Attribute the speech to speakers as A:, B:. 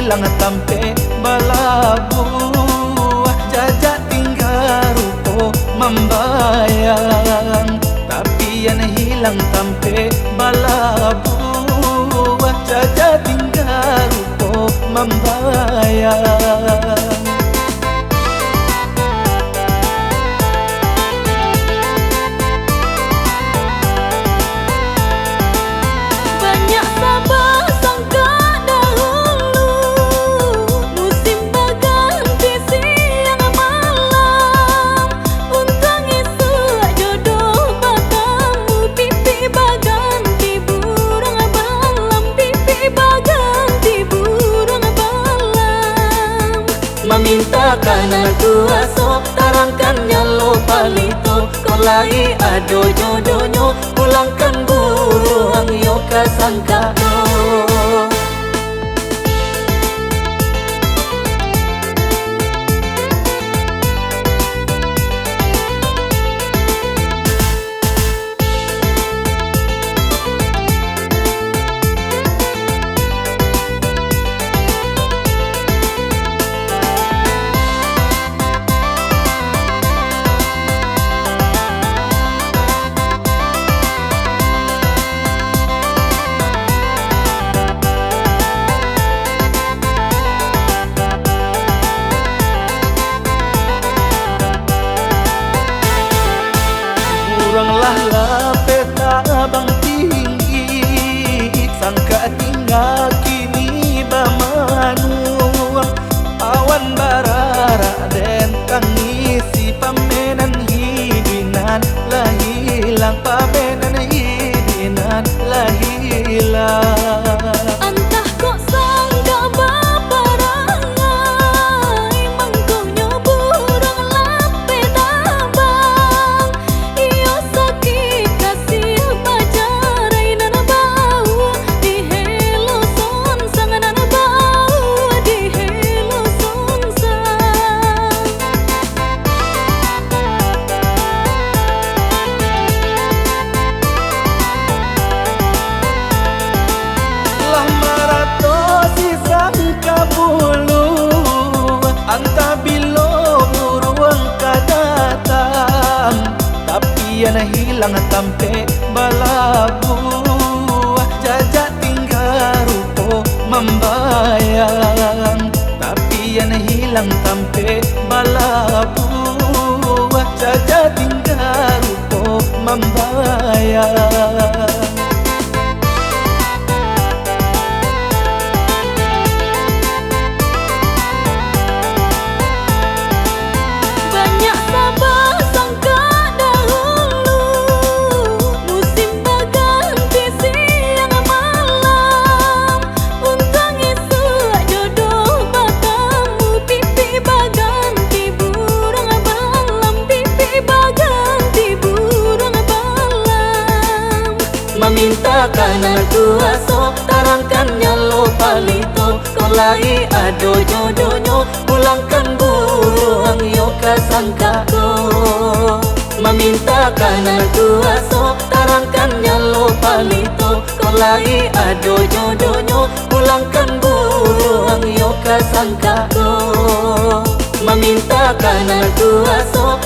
A: hilang tampe balabu, jajak tinggal rupo membayang. Tapi yang hilang tampe balabu, jajak tinggal rupo membayang.
B: Memintakan kuasa tarangkannya lo palito, kolai ado jodohnya pulangkan buruang yo kasangka do.
A: Kuranglah lapeta abang tinggi, sangka tinggal kini bamanuang. Awan barara dan tangisi pamenan hidinan lah hilang, pamenan hidinan lah hilang.
B: Entah kok sangka baparangai, mangkongnya burung lapet abang. Iyo sakit kasih pacarai nan bau di helo sonsang, nan bau di helo sonsang.
A: Lah marato si sangka bulu, anta bilo buruang kadatang. Tapi yang hilang tampe balabu, jajak tinggal rupo membayang. Tapi yang hilang tampe balabu, jajak tinggal rupo membayang.
B: Memintakan kuasa tarangkannya lo palito, kolai ado jodohnya pulangkan buruang yo kasangka do. Memintakan kuasa tarangkannya lo palito, kolai ado jodohnya pulangkan buruang yo kasangka do. Memintakan kuasa